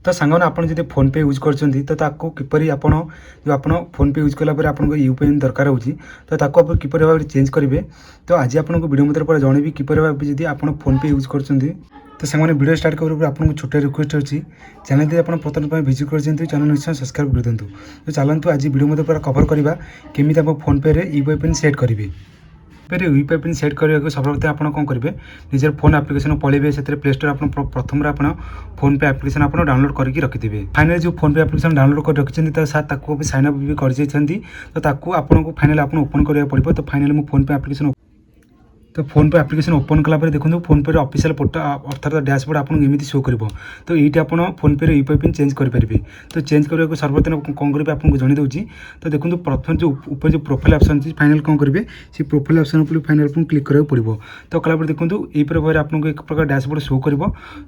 तो सांगने आप जो फोन पे यूज कर किपरि आप जो आप फोन पे यूज कलापर आप यूपीआई पिन दरकार होची तो ताको आप किपरि भाव चेंज करेंगे। तो आज आपको वीडियो मध्य पूरा जनइबी किपरि भाव जब आप फोन पे यूज कर तो सांगने वीडियो स्टार्ट कर आपको छोटे रिक्वेस्ट अच्छी चैनल यदि आप प्रथम विजिट कर चैनल निश्चय सब्सक्राइब कर दिंतु। तो चलतु आज वीडियो मध्य पूरा कवर करवा केमी आप फोन पे यूपीआई पिन सेट करेंगे। यूपीआई पिन सेट करने को सर्वप्रथम आप कौन करेंगे निजर फोन आप्लिकेशन पलैबे से प्ले स्टोर आप प्रथम आप फोन पे आप्लिकेशन आप डाउनलोड करके रखिथे। फाइनल जो फोन पे आप्लिकेशन डाउनलोड कर रखिंट तो साथ साइन अप भी कर तो आपको फाइनल आप ओपन करा पड़ो। तो फाइनल मुझे फोन पे आप्लिकेशन तो फोन पे आप्लिकेशन ओपन कलापर देखो फोन पे ऑफिशियल पोर्टल अर्थात डैशबोर्ड आपको एमती शो कर। तो ये आप फोन पे यूपीआई पिन चेंज करेंगे। तो चेंज करने को सर्वप्रथम कौन करेंगे आपको जन दूसरी। तो देखो प्रथम जो ऊपर जो प्रोफाइल ऑप्शन अच्छी फाइनल कौन करेंगे से प्रोफाइल ऑप्शन पर फाइनल आपको क्लिक करा पड़ो। तो कलापर देखो यही भाव आपको एक प्रकार डैशबोर्ड शो कर।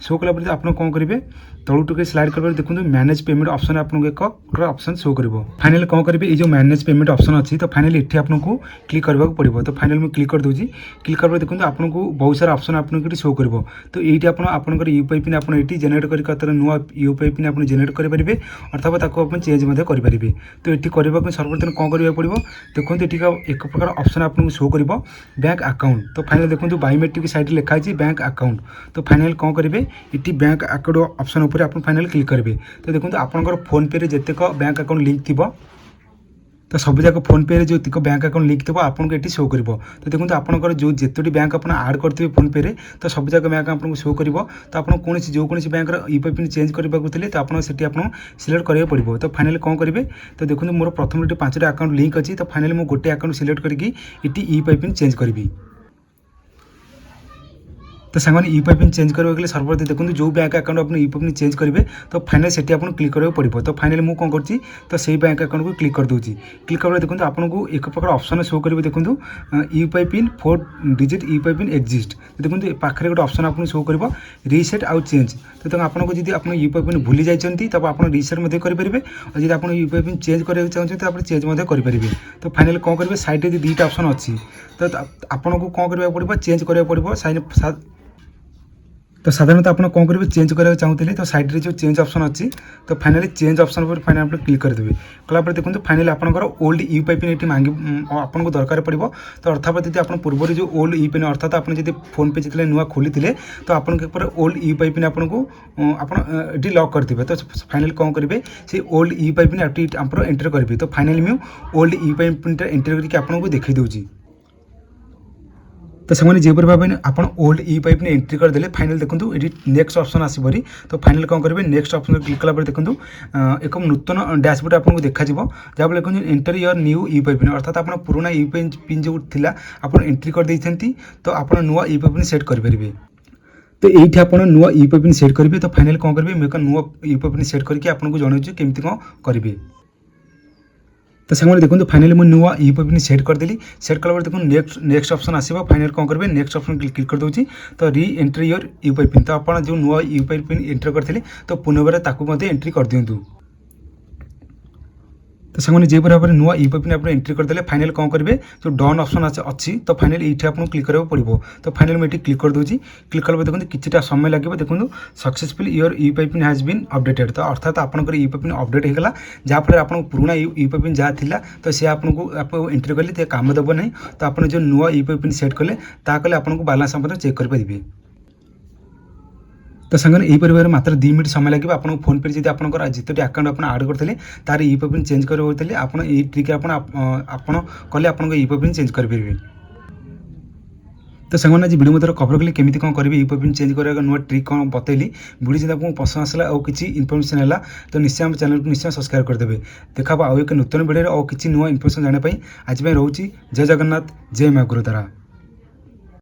शो कलापर आप कौन करेंगे तलू टुके स्लाइड कर देखो मैनेज पेमेंट ऑप्शन आपको एक ऑप्शन शो कर। फाइनल कौन करेंगे ये जो मैनेज पेमेंट ऑप्शन अच्छी तो फाइनल ये आपको क्लिक करने को पड़ो। तो फाइनल मुझे क्लिक कर दूसरी। क्लिक कर देखो आपको बहुत सारा ऑप्शन आपको शो कर। तो ये आपंकर यूपीआई पिन आप जेनेट कर नुआ यूपीआई पिन आप जेनेट करेंगे अर्थात आप चेंज करेंगे। तो ये करने सर्वप्रथम कौन करा पड़ो देखो ये एक प्रकार ऑप्शन आपको शो कर बैंक अकाउंट। तो फाइनल देखो बायोमेट्रिक साइड लिखाई बैंक अकाउंट। तो फाइनल कौन करेंगे ये बैंक अकाउंट ऑप्शन उपर आप फाइनल क्लिक करेंगे। तो देखो आपंकर फोन पे जितेक बैंक अकाउंट लिंक थी तो सब जाक फोन पे जो तिक बैंक अकाउंट लिंक थी आपको ये शो कर। तो देखो आपंकर जो जितोटी बैंक आप आड करेंगे फोन पे तो सब जाक बैंक आपको शो कर। तो आप कौन जो बैंक यूपीआई पिन चेंज करने तो आप सिलेक्ट करा पड़ो। तो फाइनल कौन करेंगे तो देखो मोर प्रथम 5टा अकाउंट लिंक अच्छी। तो फाइनल मुझे गोटे अकाउंट सिलेक्ट करके यूपीआई पिन चेंज करी। तो सांगने यूपीआई पिन चेंज करने के लिए सर्वप्रथम देखो जो बैंक अकाउंट आप यूपीआई पिन चेंज करेंगे तो फाइनल से आपको क्लिक करा पड़ो। तो फाइनल मुझे कौन कर तो सही बैंक अकाउंट को क्लिक कर दूसरी। क्लिक कर देखो आपको एक प्रकार ऑप्शन शो करेंगे देखो UPI pin 4 digit UPI pin exist. तो देखो पाखे गोटे ऑप्शन आपको शो कर रीसेट आउ चेंज। तो देखो आपको जब आप यूपीआई पिन भूली जाइए तब आप रीसेट करेंगे और जब आप यूपीआई पिन चेंज कराया चाहते तो आप चेंज करेंगे। तो फाइनल कौन करेंगे साइड में 2टा ऑप्शन अच्छी तो आपको कौन करा पड़ो चेंज करा पड़ो साइन। तो साधारणतः आप कौन करेंगे चेंज कराया चाहते तो साइड रे जो चेंज ऑप्शन अच्छी तो फाइनली चेंज ऑप्शन पर फाइनल आप क्लिक करदेवे। कलापर देखो फाइनल आपंकर ओल्ड यूपीआई पिन ये मांग आपको दरकार पड़ो। तो अर्थात यदि आप पूर्व जो ओल्ड यूपीआई पिन अर्थात आप फोन पे जितने नुआ खोली तो आपको ओल्ड यूपीआई पिन आपको ये लॉक करते। तो फाइनल कौन करेंगे से ओल्ड यूपीआई पिन आप एंटर करेंगे। तो फाइनल मुझे ओल्ड यूपीआई पिन एंटर करके आपको देखी दूसरी। तो से जो भाव आप ओल्ड यूपीआई पिन एंट्री करदे फाइनल देखो ये नेक्स्ट ऑप्शन आसपरी। तो फाइनल कौन करेंगे नेक्स्ट ऑप्शन क्लिक कलापर देखो एक नूतन डैशबोर्ड आपको देखा जहाँ देखो enter your new UPI pin अर्थात आप पुराना यूपीआई पिन जो थिला आप एंट्री कर देते तो आप नुआ यूपीआई पिन सेट करेंगे। तो ये आप नुआ यूपीआई पिन सेट करेंगे। तो फाइनल कौन करेंगे मैं नुआ यूपीआई पिन सेट करके आपको जनाऊँ केमती कौन करेंगे। तो सांगने देखो फाइनली मुझे नुआ यूपीआई पिन सेट करदेली। सेट कला देखो नेक्स्ट ऑप्शन आसो फाइनल कौन करेंगे नेक्स्ट ऑप्शन क्लिक कर दूसरी। तो re entry your UPI pin तो आप जो नुआ यूपीआई पिन एंटर करते तो पुनर्बार ताकू एंट्री कर दिंतु। तो सांगने जो भाव नुआ यूपीआई पिन आप एंट्री करदे फाइनल कौन करेंगे जो डन ऑप्शन अच्छी तो फाइनल ये आपको क्लिक करा पड़ो। तो फाइनल मुझे क्लिक कर दूसरी। क्लिक कला देखो किसी समय लगे देखो successful your UPI PIN has been updated. तो अर्थात आपंकर यूपीआई पिन अपडेट होगा जहाँफल आप पुराना यूपीआई पिन जहाँ था तो सी आपको आप एंट्री कले तो काम देव नहीं। तो आप जो नुआ यूपीआई पिन सेट कले कले आपको बालांस चेक करेंगे। तो सांगने यही परिवार मात्र 2 मिनट समय लगे आपको फोन पे जब आप जितने अकाउंट आप आड करते तार यूपीआई पिन चेंज करते आप ट्रिक कले आप यूपीआई पिन चेंज करेंगे। तो सांगने आज वीडियो मध्य कवर कली केमी कौन करेंगे यूपीआई पिन चेंज करा नुआ ट्रिक कौन बतैली वीडियो जब आपको पसंद आसला और किसी इनफर्मेशन है तो निश्चय आम चैनल को निश्चय सब्सक्राइब करदेवे। देखा आउ एक नूतन वीडियो और किसी नुआ इनफर्मेशन जानापी आज रोचे जय जगन्नाथ जय माँ गुरुद्वारा।